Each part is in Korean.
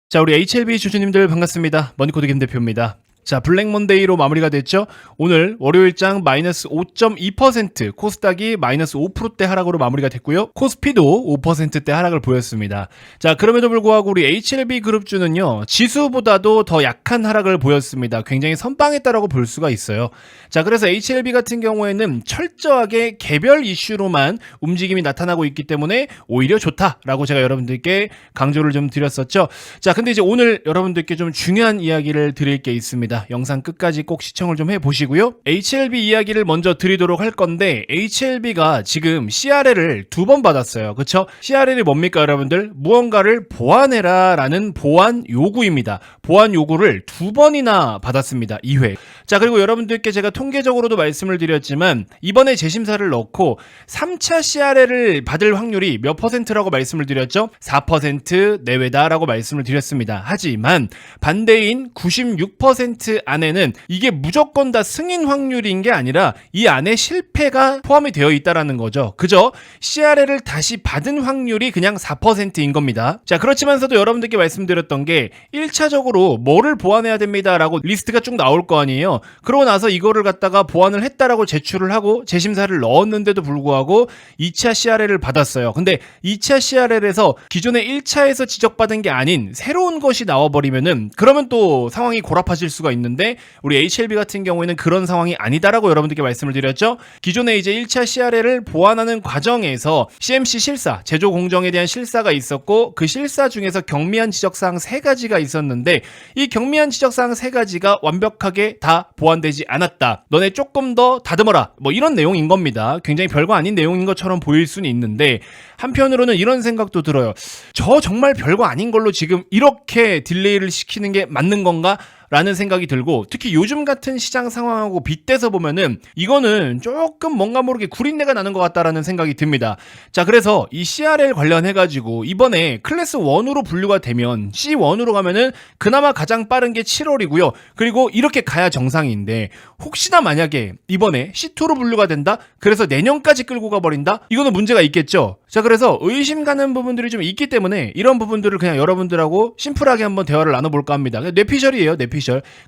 자, 우리 HLB 주주님들 반갑습니다. 머니코드 김 대표입니다. 자, 블랙 먼데이로 마무리가 됐죠. 오늘 월요일장 마이너스 5.2%, 코스닥이 마이너스 5%대 하락으로 마무리가 됐고요. 코스피도 5%대 하락을 보였습니다. 자, 그럼에도 불구하고 우리 HLB 그룹주는요, 지수보다도 더 약한 하락을 보였습니다. 굉장히 선방했다라고 볼 수가 있어요. 자, 그래서 HLB 같은 경우에는 철저하게 개별 이슈로만 움직임이 나타나고 있기 때문에 오히려 좋다라고 제가 여러분들께 강조를 좀 드렸었죠. 자, 근데 이제 오늘 여러분들께 좀 중요한 이야기를 드릴 게 있습니다. 영상 끝까지 꼭 시청을 좀 해보시고요. HLB 이야기를 먼저 드리도록 할 건데, HLB가 지금 CRL을 2번 받았어요. 그쵸? CRL이 뭡니까 여러분들? 무언가를 보완해라 라는 보완 요구입니다. 보완 요구를 2번이나 받았습니다. 2회. 자, 그리고 여러분들께 제가 통계적으로도 말씀을 드렸지만, 이번에 재심사를 넣고 3차 CRL을 받을 확률이 몇 퍼센트라고 말씀을 드렸죠? 4% 내외다라고 말씀을 드렸습니다. 하지만 반대인 96% 안에는 이게 무조건 다 승인 확률인 게 아니라 이 안에 실패가 포함이 되어 있다라는 거죠. 그죠? CRL을 다시 받은 확률이 그냥 4%인 겁니다. 자, 그렇지만서도 여러분들께 말씀드렸던 게 1차적으로 뭐를 보완해야 됩니다 라고 리스트가 쭉 나올 거 아니에요. 그러고 나서 이거를 갖다가 보완을 했다라고 제출을 하고 재심사를 넣었는데도 불구하고 2차 CRL을 받았어요. 근데 2차 CRL에서 기존의 1차에서 지적받은 게 아닌 새로운 것이 나와버리면은 그러면 또 상황이 고라파질 수가 있는데, 우리 HLB 같은 경우에는 그런 상황이 아니다라고 여러분들께 말씀을 드렸죠. 기존에 이제 1차 CRL을 보완하는 과정에서 CMC 실사, 제조 공정에 대한 실사가 있었고, 그 실사 중에서 경미한 지적사항 3가지가 있었는데, 이 경미한 지적사항 3가지가 완벽하게 다 보완되지 않았다. 너네 조금 더 다듬어라. 뭐 이런 내용인 겁니다. 굉장히 별거 아닌 내용인 것처럼 보일 수는 있는데, 한편으로는 이런 생각도 들어요. 저 정말 별거 아닌 걸로 지금 이렇게 딜레이를 시키는 게 맞는 건가? 라는 생각이 들고, 특히 요즘 같은 시장 상황하고 빗대서 보면은 이거는 조금 뭔가 모르게 구린내가 나는 것 같다라는 생각이 듭니다. 자, 그래서 이 CRL 관련해가지고 이번에 클래스 1으로 분류가 되면 C1으로 가면은 그나마 가장 빠른 게 7월이고요. 그리고 이렇게 가야 정상인데, 혹시나 만약에 이번에 C2로 분류가 된다? 그래서 내년까지 끌고 가버린다? 이거는 문제가 있겠죠. 자, 그래서 의심 가는 부분들이 좀 있기 때문에 이런 부분들을 그냥 여러분들하고 심플하게 한번 대화를 나눠볼까 합니다. 뇌피셜이에요, 뇌피셜.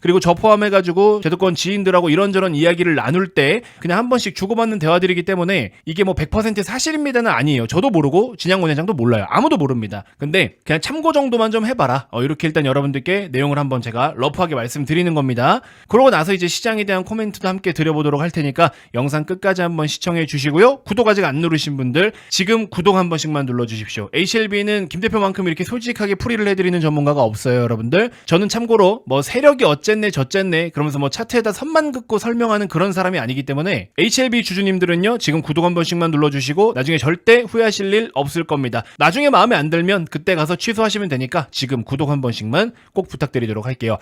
그리고 저 포함해가지고 제도권 지인들하고 이런저런 이야기를 나눌 때 그냥 한 번씩 주고받는 대화들이기 때문에 이게 뭐 100% 사실입니다는 아니에요. 저도 모르고 진양권 회장도 몰라요. 아무도 모릅니다. 근데 그냥 참고 정도만 좀 해봐라. 이렇게 일단 여러분들께 내용을 한번 제가 러프하게 말씀드리는 겁니다. 그러고 나서 이제 시장에 대한 코멘트도 함께 드려보도록 할 테니까 영상 끝까지 한번 시청해 주시고요. 구독 아직 안 누르신 분들 지금 구독 한 번씩만 눌러주십시오. HLB는 김 대표만큼 이렇게 솔직하게 풀이를 해드리는 전문가가 없어요, 여러분들. 저는 참고로 뭐 세력이 어쨌네 저쨌네 그러면서 뭐 차트에다 선만 긋고 설명하는 그런 사람이 아니기 때문에 HLB 주주님들은요, 지금 구독 한 번씩만 눌러주시고 나중에 절대 후회하실 일 없을 겁니다. 나중에 마음에 안 들면 그때 가서 취소하시면 되니까 지금 구독 한 번씩만 꼭 부탁드리도록 할게요.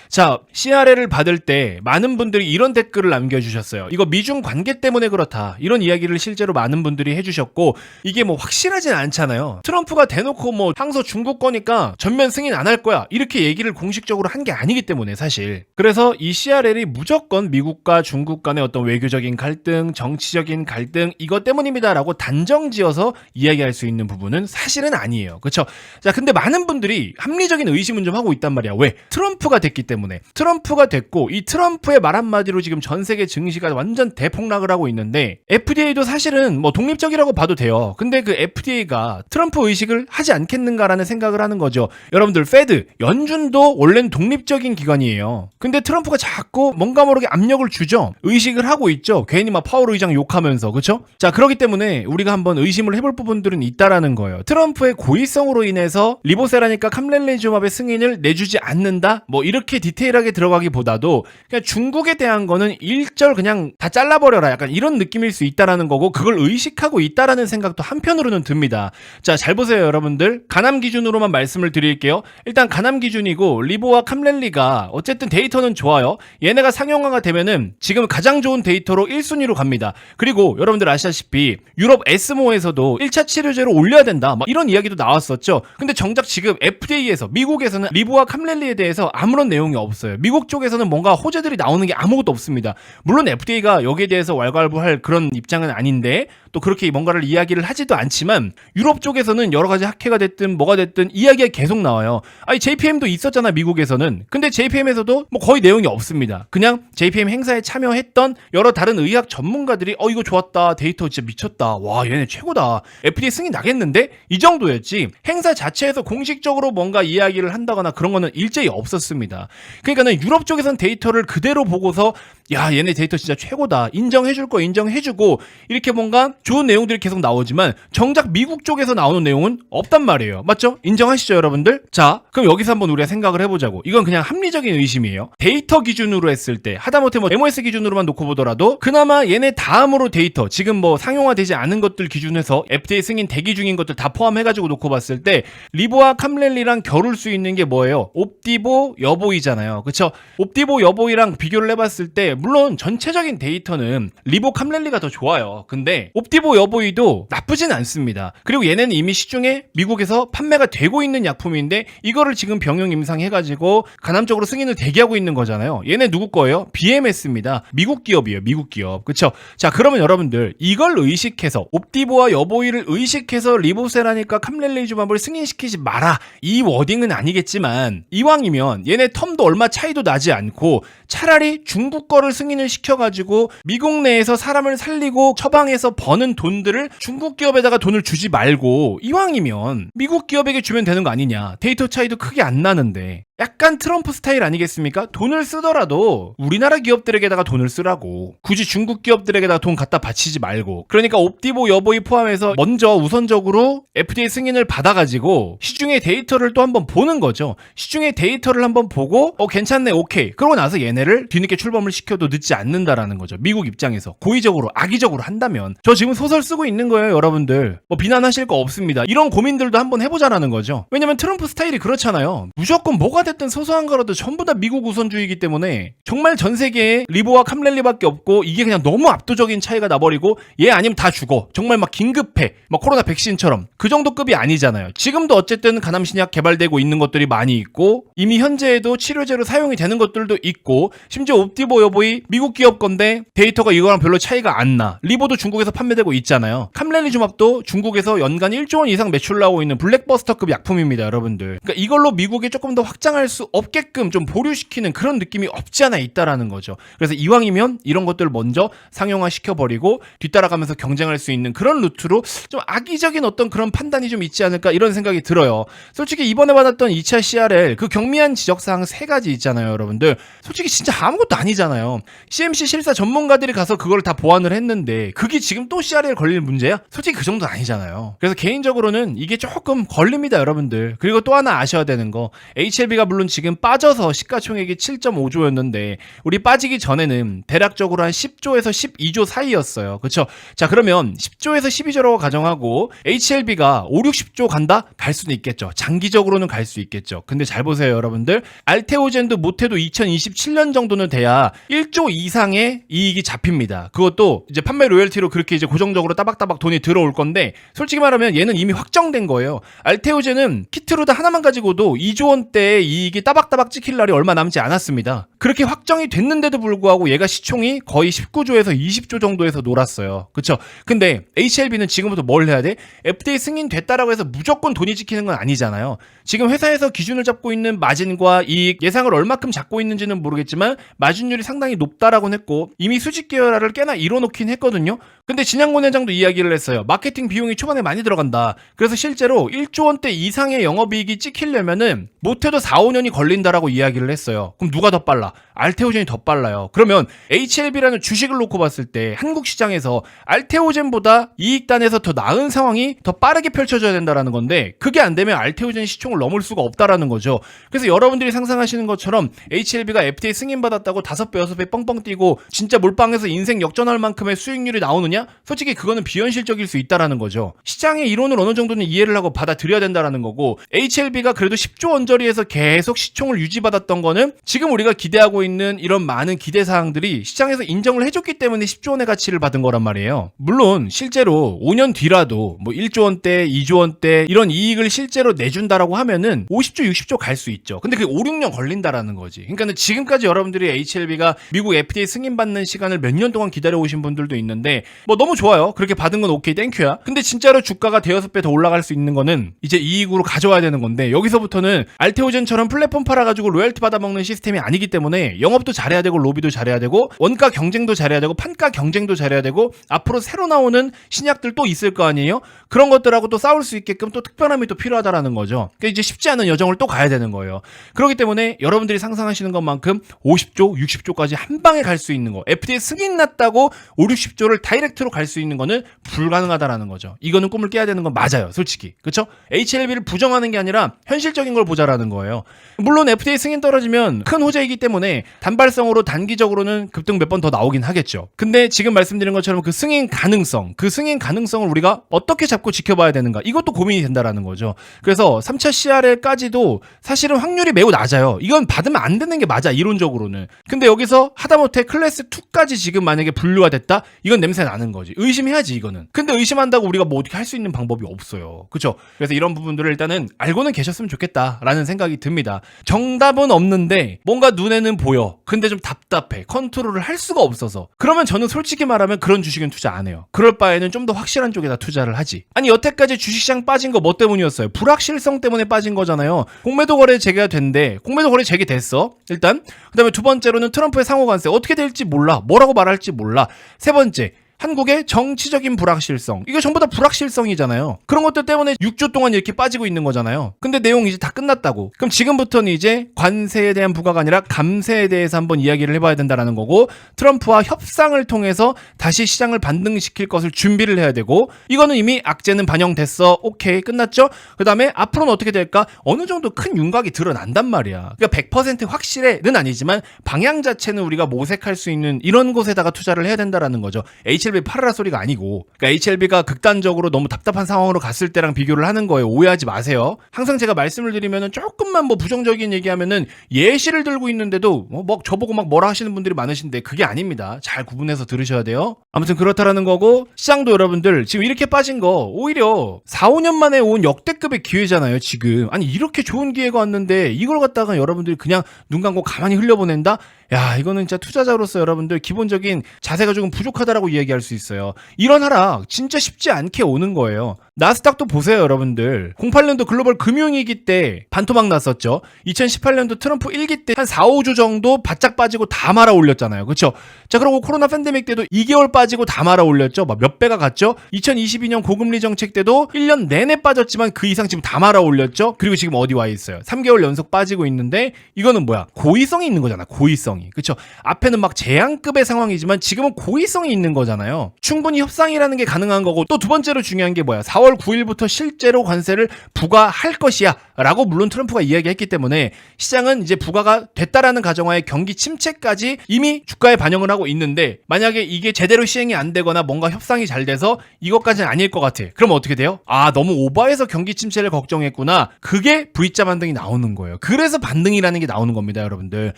자, CRL을 받을 때 많은 분들이 이런 댓글을 남겨주셨어요. 이거 미중 관계 때문에 그렇다, 이런 이야기를 실제로 많은 분들이 해주셨고, 이게 뭐 확실하진 않잖아요. 트럼프가 대놓고 뭐 항소 중국 거니까 전면 승인 안 할 거야 이렇게 얘기를 공식적으로 한 게 아니기 때문에 사실. 그래서 이 CRL이 무조건 미국과 중국 간의 어떤 외교적인 갈등, 정치적인 갈등 이것 때문입니다 라고 단정지어서 이야기할 수 있는 부분은 사실은 아니에요. 그쵸? 자, 근데 많은 분들이 합리적인 의심은 좀 하고 있단 말이야. 왜? 트럼프가 됐기 때문에. 트럼프가 됐고 이 트럼프의 말 한마디로 지금 전 세계 증시가 완전 대폭락을 하고 있는데, FDA도 사실은 뭐 독립적이라고 봐도 돼요. 근데 그 FDA가 트럼프 의식을 하지 않겠는가라는 생각을 하는 거죠. 여러분들, 페드, 연준도 원래는 독립적인 기관이에요. 근데 트럼프가 자꾸 뭔가 모르게 압력을 주죠. 의식을 하고 있죠. 괜히 막 파월 의장 욕하면서. 그쵸? 자, 그렇기 때문에 우리가 한번 의심을 해볼 부분들은 있다라는 거예요. 트럼프의 고의성으로 인해서 리보세라니까 캄렐레지움압의 승인을 내주지 않는다? 뭐 이렇게 디테일하게 들어가기보다도 그냥 중국에 대한 거는 일절 그냥 다 잘라버려라, 약간 이런 느낌일 수 있다라는 거고, 그걸 의식하고 있다라는 생각도 한편으로는 듭니다. 자, 잘 보세요 여러분들. 가남 기준으로만 말씀을 드릴게요. 일단 가남 기준이고 리보와 캄렐리가 어쨌든 데이터는 좋아요. 얘네가 상용화가 되면은 지금 가장 좋은 데이터로 1순위로 갑니다. 그리고 여러분들 아시다시피 유럽 에스모에서도 1차 치료제로 올려야 된다, 막 이런 이야기도 나왔었죠. 근데 정작 지금 FDA에서, 미국에서는 리보와 캄렐리에 대해서 아무런 내용이 없어요. 미국 쪽에서는 뭔가 호재들이 나오는 게 아무것도 없습니다. 물론 FDA가 여기에 대해서 왈가왈부할 그런 입장은 아닌데 또 그렇게 뭔가를 이야기를 하지는 하지도 않지만 유럽 쪽에서는 여러 가지 학회가 됐든 뭐가 됐든 이야기가 계속 나와요. 아니 JPM도 있었잖아 미국에서는. 근데 JPM에서도 뭐 거의 내용이 없습니다. 그냥 JPM 행사에 참여했던 여러 다른 의학 전문가들이 이거 좋았다, 데이터 진짜 미쳤다, 와 얘네 최고다, FDA 승인 나겠는데? 이 정도였지 행사 자체에서 공식적으로 뭔가 이야기를 한다거나 그런 거는 일제히 없었습니다. 그러니까는 유럽 쪽에서는 데이터를 그대로 보고서 야 얘네 데이터 진짜 최고다, 인정해줄 거 인정해주고 이렇게 뭔가 좋은 내용들이 계속 나오지만 정작 미국 쪽에서 나오는 내용은 없단 말이에요. 맞죠? 인정하시죠 여러분들? 자 그럼 여기서 한번 우리가 생각을 해보자고. 이건 그냥 합리적인 의심이에요. 데이터 기준으로 했을 때 하다못해 뭐 MOS 기준으로만 놓고 보더라도 그나마 얘네 다음으로 데이터 지금 뭐 상용화되지 않은 것들 기준에서 FDA 승인 대기 중인 것들 다 포함해가지고 놓고 봤을 때 리보와 캄렐리랑 겨룰 수 있는 게 뭐예요? 옵디보 여보이잖아요. 그쵸? 옵디보 여보이랑 비교를 해봤을 때 물론 전체적인 데이터는 리보 캄렐리가 더 좋아요. 근데 옵디보 여보이도 나쁘진 않습니다. 그리고 얘네는 이미 시중에 미국에서 판매가 되고 있는 약품인데 이거를 지금 병용 임상해가지고 간헐적으로 승인을 대기하고 있는 거잖아요. 얘네 누구 거예요? BMS입니다. 미국 기업이에요. 미국 기업. 그쵸? 자 그러면 여러분들 이걸 의식해서 옵디보와 여보이를 의식해서 리보세라니까 캄렐리주밥을 승인시키지 마라, 이 워딩은 아니겠지만 이왕이면 얘네 텀도 얼마 차이도 나지 않고 차라리 중국 거를 승인을 시켜가지고 미국 내에서 사람을 살리고 처방해서 버는 돈들을 중국 기업에다가 돈을 주지 말고 이왕이면 미국 기업에게 주면 되는 거 아니냐. 데이터 차이도 크게 안 나는데. 약간 트럼프 스타일 아니겠습니까? 돈을 쓰더라도 우리나라 기업들에게다가 돈을 쓰라고. 굳이 중국 기업들에게다가 돈 갖다 바치지 말고. 그러니까 옵디보 여보이 포함해서 먼저 우선적으로 FDA 승인을 받아가지고 시중의 데이터를 또 한번 보는 거죠. 시중의 데이터를 한번 보고 괜찮네 오케이. 그러고 나서 얘네를 뒤늦게 출범을 시켜도 늦지 않는다라는 거죠. 미국 입장에서 고의적으로 악의적으로 한다면. 저 지금 소설 쓰고 있는 거예요 여러분들. 뭐 비난하실 거 없습니다. 이런 고민들도 한번 해보자라는 거죠. 왜냐면 트럼프 스타일이 그렇잖아요. 무조건 뭐가 됐든 소소한 거라도 전부 다 미국 우선주의이기 때문에 정말 전 세계에 리보와 캄렐리밖에 없고 이게 그냥 너무 압도적인 차이가 나버리고 얘 아니면 다 죽어. 정말 막 긴급해. 막 코로나 백신처럼. 그 정도 급이 아니잖아요. 지금도 어쨌든 간암신약 개발되고 있는 것들이 많이 있고 이미 현재에도 치료제로 사용이 되는 것들도 있고 심지어 옵디보 여보이 미국 기업 건데 데이터가 이거랑 별로 차이가 안 나. 리보도 중국에서 판매되고 있잖아요. 캄렐리주맙도 중국에서 연간 1조 원 이상 매출 나오고 있는 블랙버스터급 약품입니다 여러분들. 그러니까 이걸로 미국에 조금 더 확장할 수 없게끔 좀 보류시키는 그런 느낌이 없지 않아 있다라는 거죠. 그래서 이왕이면 이런 것들 먼저 상용화 시켜버리고 뒤따라가면서 경쟁할 수 있는 그런 루트로 좀 악의적인 어떤 그런 판단이 좀 있지 않을까 이런 생각이 들어요. 솔직히 이번에 받았던 2차 CRL 그 경미한 지적사항 3가지 있잖아요 여러분들. 솔직히 진짜 아무것도 아니잖아요. CMC 실사 전문가들이 가서 그걸 다 보완을 했는데 그게 지금 또 CRL 걸릴 문제야? 솔직히 그 정도는 아니잖아요. 그래서 개인적으로는 이게 조금 걸립니다 여러분들. 그리고 또 하나 아셔야 되는 거, HLB가 물론 지금 빠져서 시가총액이 7.5조였는데 우리 빠지기 전에는 대략적으로 한 10조에서 12조 사이였어요. 그쵸? 자 그러면 10조에서 12조라고 가정하고 HLB가 5, 60조 간다? 갈 수는 있겠죠. 장기적으로는 갈 수 있겠죠. 근데 잘 보세요 여러분들. 알테오젠도 못해도 2027년 정도는 돼야 1조 이상의 이익이 잡힙니다. 그것도 이제 판매 로열티로 그렇게 이제 고정적으로 따박따박 돈이 들어올 건데 솔직히 말하면 얘는 이미 확정된 거예요. 알테오젠은 키트루다 하나만 가지고도 2조 원대의 이익이 따박따박 찍힐 날이 얼마 남지 않았습니다. 그렇게 확정이 됐는데도 불구하고 얘가 시총이 거의 19조에서 20조 정도에서 놀았어요. 그쵸? 근데 HLB는 지금부터 뭘 해야 돼? FDA 승인 됐다라고 해서 무조건 돈이 찍히는 건 아니잖아요. 지금 회사에서 기준을 잡고 있는 마진과 이익 예상을 얼마큼 잡고 있는지는 모르겠지만 마진율이 상당히 높다라고 했고 이미 수직 계열화를 꽤나 이뤄놓긴 했거든요. 근데 진양곤 회장도 이야기를 했어요. 마케팅 비용이 초반에 많이 들어간다. 그래서 실제로 1조 원대 이상의 영업이익이 찍히려면은 못해도 4, 5년이 걸린다라고 이야기를 했어요. 그럼 누가 더 빨라? 알테오젠이 더 빨라요. 그러면 HLB라는 주식을 놓고 봤을 때 한국 시장에서 알테오젠보다 이익단에서 더 나은 상황이 더 빠르게 펼쳐져야 된다라는 건데 그게 안 되면 알테오젠 시총을 넘을 수가 없다라는 거죠. 그래서 여러분들이 상상하시는 것처럼 HLB가 FDA 승인받았다고 5배, 6배 뻥뻥 뛰고 진짜 몰빵해서 인생 역전할 만큼의 수익률이 나오느냐? 솔직히 그거는 비현실적일 수 있다라는 거죠. 시장의 이론을 어느 정도는 이해를 하고 받아들여야 된다라는 거고 HLB가 그래도 10조 원저리에서 계속 시총을 유지받았던 거는 지금 우리가 기대하고 있는 이런 많은 기대사항들이 시장에서 인정을 해줬기 때문에 10조 원의 가치를 받은 거란 말이에요. 물론 실제로 5년 뒤라도 뭐 1조 원대, 2조 원대 이런 이익을 실제로 내준다라고 하면은 50조, 60조 갈 수 있죠. 근데 그게 5, 6년 걸린다라는 거지. 그러니까 지금까지 여러분들이 HLB가 미국 FDA 승인받는 시간을 몇 년 동안 기다려오신 분들도 있는데 뭐 너무 좋아요. 그렇게 받은 건 오케이, 땡큐야. 근데 진짜로 주가가 대여섯 배 더 올라갈 수 있는 거는 이제 이익으로 가져와야 되는 건데, 여기서부터는 알테오젠처럼 플랫폼 팔아가지고 로열티 받아먹는 시스템이 아니기 때문에 영업도 잘해야 되고 로비도 잘해야 되고 원가 경쟁도 잘해야 되고 판가 경쟁도 잘해야 되고 앞으로 새로 나오는 신약들 또 있을 거 아니에요? 그런 것들하고 또 싸울 수 있게끔 또 특별함이 또 필요하다라는 거죠. 그러니까 이제 쉽지 않은 여정을 또 가야 되는 거예요. 그렇기 때문에 여러분들이 상상하시는 것만큼 50조, 60조까지 한 방에 갈 수 있는 거, FDA 승인 났다고 5, 60조를 다이렉트로 갈 수 있는 거는 불가능하다라는 거죠. 이거는 꿈을 깨야 되는 건 맞아요, 솔직히. 그쵸? HLB를 부정하는 게 아니라 현실적인 걸 보자라는 거예요. 물론 FDA 승인 떨어지면 큰 호재이기 때문에 단발성으로 단기적으로는 급등 몇 번 더 나오긴 하겠죠. 근데 지금 말씀드린 것처럼 그 승인 가능성을 우리가 어떻게 잡고 지켜봐야 되는가, 이것도 고민이 된다라는 거죠. 그래서 3차 CRL까지도 사실은 확률이 매우 낮아요. 이건 받으면 안 되는 게 맞아, 이론적으로는. 근데 여기서 하다못해 클래스 2까지 지금 만약에 분류가 됐다? 이건 냄새 나는 거지. 의심해야지, 이거는. 근데 의심한다고 우리가 뭐 어떻게 할 수 있는 방법이 없어요. 그쵸? 그래서 이런 부분들을 일단은 알고는 계셨으면 좋겠다라는 생각이 듭니다. 정답은 없는데 뭔가 눈에는 보여. 근데 좀 답답해. 컨트롤을 할 수가 없어서. 그러면 저는 솔직히 말하면 그런 주식은 투자 안 해요. 그럴 바에는 좀 더 확실한 쪽에다 투자를 하지. 아니, 여태까지 주식시장 빠진 거 뭐 때문이었어요? 불확실성 때문에 빠진 거잖아요. 공매도 거래 재개가 된대. 공매도 거래 재개됐어. 일단. 그 다음에 두 번째로는 트럼프의 상호관세. 어떻게 될지 몰라. 뭐라고 말할지 몰라. 세 번째, 한국의 정치적인 불확실성. 이거 전부 다 불확실성이잖아요. 그런 것들 때문에 6주 동안 이렇게 빠지고 있는 거잖아요. 근데 내용 이제 다 끝났다고. 그럼 지금부터는 이제 관세에 대한 부과가 아니라 감세에 대해서 한번 이야기를 해봐야 된다라는 거고, 트럼프와 협상을 통해서 다시 시장을 반등시킬 것을 준비를 해야 되고, 이거는 이미 악재는 반영됐어. 오케이, 끝났죠? 그 다음에 앞으로는 어떻게 될까? 어느 정도 큰 윤곽이 드러난단 말이야. 그러니까 100% 확실해는 아니지만 방향 자체는 우리가 모색할 수 있는 이런 곳에다가 투자를 해야 된다라는 거죠. HLB 팔아라 소리가 아니고, 그러니까 HLB가 극단적으로 너무 답답한 상황으로 갔을 때랑 비교를 하는 거예요. 오해하지 마세요. 항상 제가 말씀을 드리면은 조금만 뭐 부정적인 얘기하면은 예시를 들고 있는데도 뭐 저보고 막 뭐라 하시는 분들이 많으신데 그게 아닙니다. 잘 구분해서 들으셔야 돼요. 아무튼 그렇다라는 거고, 시장도 여러분들 지금 이렇게 빠진 거 오히려 4, 5년 만에 온 역대급의 기회잖아요, 지금. 아니, 이렇게 좋은 기회가 왔는데 이걸 갖다가 여러분들이 그냥 눈 감고 가만히 흘려보낸다? 야, 이거는 진짜 투자자로서 여러분들 기본적인 자세가 조금 부족하다라고 이야기할 수 있어요. 이런 하락 진짜 쉽지 않게 오는 거예요. 나스닥도 보세요, 여러분들. 08년도 글로벌 금융위기 때 반토막 났었죠. 2018년도 트럼프 1기 때 한 4, 5주 정도 바짝 빠지고 다 말아 올렸잖아요. 그렇죠? 자, 그리고 코로나 팬데믹 때도 2개월 빠지고 다 말아 올렸죠. 막 몇 배가 갔죠. 2022년 고금리 정책 때도 1년 내내 빠졌지만 그 이상 지금 다 말아 올렸죠. 그리고 지금 어디 와 있어요? 3개월 연속 빠지고 있는데, 이거는 뭐야? 고의성이 있는 거잖아, 고의성이. 그렇죠? 앞에는 막 재앙급의 상황이지만 지금은 고의성이 있는 거잖아요. 충분히 협상이라는 게 가능한 거고, 또 두 번째로 중요한 게 뭐야? 4월 9일부터 실제로 관세를 부과할 것이야 라고 물론 트럼프가 이야기했기 때문에 시장은 이제 부과가 됐다라는 가정하에 경기 침체까지 이미 주가에 반영을 하고 있는데, 만약에 이게 제대로 시행이 안 되거나 뭔가 협상이 잘 돼서 이것까지는 아닐 것 같아. 그럼 어떻게 돼요? 아, 너무 오버해서 경기 침체를 걱정했구나. 그게 V자 반등이 나오는 거예요. 그래서 반등이라는 게 나오는 겁니다, 여러분들.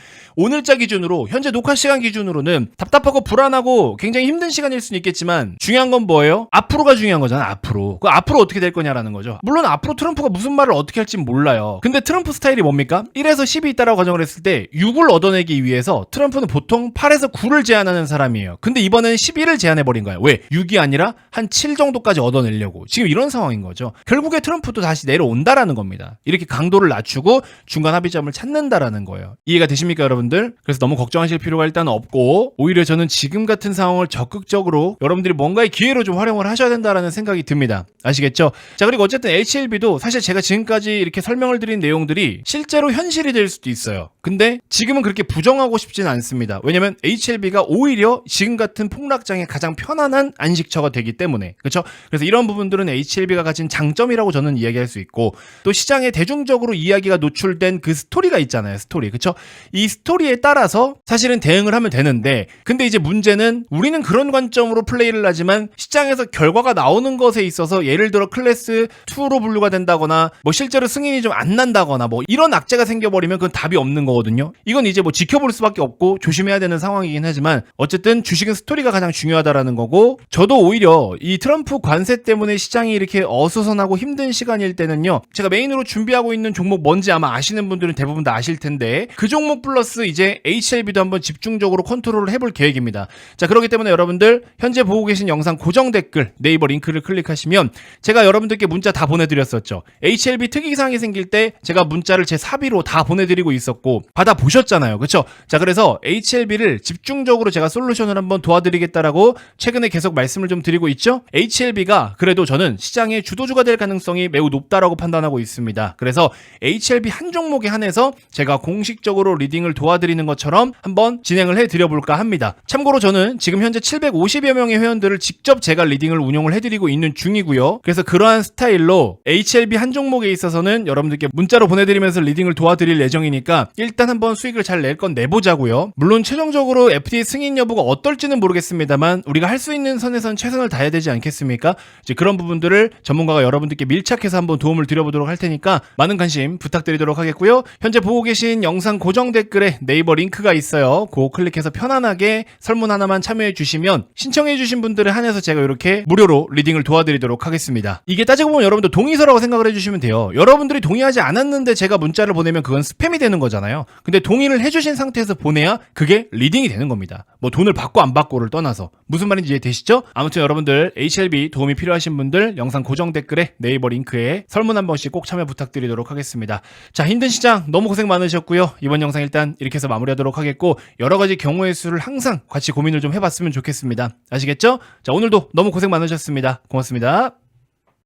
오늘자 기준으로, 현재 녹화 시간 기준으로는 답답하고 불안하고 굉장히 힘든 시간일 수는 있겠지만 중요한 건 뭐예요? 앞으로가 중요한 거잖아, 앞으로. 그 앞으로 어떻게 될 거냐라는 거죠. 물론 앞으로 트럼프가 무슨 말을 어떻게 할지 몰라요. 근데 트럼프 스타일이 뭡니까? 1에서 10이 있다라고 가정을 했을 때 6을 얻어내기 위해서 트럼프는 보통 8에서 9를 제한하는 사람이에요. 근데 이번에는 11을 제한해버린 거예요. 왜? 6이 아니라 한 7 정도까지 얻어내려고. 지금 이런 상황인 거죠. 결국에 트럼프도 다시 내려온다라는 겁니다. 이렇게 강도를 낮추고 중간 합의점을 찾는다라는 거예요. 이해가 되십니까, 여러분들? 그래서 너무 걱정하실 필요가 일단 없고, 오히려 저는 지금 같은 상황을 적극적으로 여러분들이 뭔가의 기회로 좀 활용을 하셔야 된다라는 생각이 듭니다. 아시겠죠? 자, 그리고 어쨌든 HLB도 사실 제가 지금까지 이렇게 설명을 드린 내용들이 실제로 현실이 될 수도 있어요. 근데 지금은 그렇게 부정하고 싶지는 않습니다. 왜냐면 HLB가 오히려 지금 같은 폭락장에 가장 편안한 안식처가 되기 때문에. 그렇죠? 그래서 이런 부분들은 HLB가 가진 장점이라고 저는 이야기할 수 있고, 또 시장에 대중적으로 이야기가 노출된 그 스토리가 있잖아요. 스토리. 그렇죠? 이 스토리에 따라서 사실은 대응을 하면 되는데, 근데 이제 문제는 우리는 그런 관점으로 플레이를 하지만 시장에서 결과가 나오는 것에 있어서 예를 들어 클래스 2로 분류가 된다거나 뭐 실제로 승인 승인이 좀 안 난다거나 뭐 이런 악재가 생겨버리면 그건 답이 없는 거거든요. 이건 이제 뭐 지켜볼 수밖에 없고 조심해야 되는 상황이긴 하지만 어쨌든 주식은 스토리가 가장 중요하다라는 거고, 저도 오히려 이 트럼프 관세 때문에 시장이 이렇게 어수선하고 힘든 시간일 때는요, 제가 메인으로 준비하고 있는 종목 뭔지 아마 아시는 분들은 대부분 다 아실 텐데, 그 종목 플러스 이제 HLB도 한번 집중적으로 컨트롤을 해볼 계획입니다. 자, 그렇기 때문에 여러분들 현재 보고 계신 영상 고정 댓글 네이버 링크를 클릭하시면 제가 여러분들께 문자 다 보내드렸었죠. HLB 특이사항이 생길 때 제가 문자를 제 사비로 다 보내드리고 있었고 받아보셨잖아요. 그쵸? 자, 그래서 HLB를 집중적으로 제가 솔루션을 한번 도와드리겠다라고 최근에 계속 말씀을 좀 드리고 있죠. HLB가 그래도 저는 시장의 주도주가 될 가능성이 매우 높다라고 판단하고 있습니다. 그래서 HLB 한 종목에 한해서 제가 공식적으로 리딩을 도와드리는 것처럼 한번 진행을 해드려볼까 합니다. 참고로 저는 지금 현재 750여 명의 회원들을 직접 제가 리딩을 운용을 해드리고 있는 중이고요. 그래서 그러한 스타일로 HLB 한 종목에 있어서는 여러분들께 문자로 보내드리면서 리딩을 도와드릴 예정이니까 일단 한번 수익을 잘 낼 건 내보자고요. 물론 최종적으로 FDA 승인 여부가 어떨지는 모르겠습니다만 우리가 할 수 있는 선에선 최선을 다해야 되지 않겠습니까? 이제 그런 부분들을 전문가가 여러분들께 밀착해서 한번 도움을 드려보도록 할 테니까 많은 관심 부탁드리도록 하겠고요. 현재 보고 계신 영상 고정 댓글에 네이버 링크가 있어요. 그거 클릭해서 편안하게 설문 하나만 참여해 주시면 신청해 주신 분들을 한해서 제가 이렇게 무료로 리딩을 도와드리도록 하겠습니다. 이게 따지고 보면 여러분들 동의서라고 생각을 해주시면 돼요. 여러분들이 동의하지 않았는데 제가 문자를 보내면 그건 스팸이 되는 거잖아요. 근데 동의를 해주신 상태에서 보내야 그게 리딩이 되는 겁니다. 뭐 돈을 받고 안 받고를 떠나서. 무슨 말인지 이해되시죠? 아무튼 여러분들 HLB 도움이 필요하신 분들 영상 고정 댓글에 네이버 링크에 설문 한 번씩 꼭 참여 부탁드리도록 하겠습니다. 자, 힘든 시장 너무 고생 많으셨고요. 이번 영상 일단 이렇게 해서 마무리하도록 하겠고, 여러 가지 경우의 수를 항상 같이 고민을 좀 해봤으면 좋겠습니다. 아시겠죠? 자, 오늘도 너무 고생 많으셨습니다. 고맙습니다.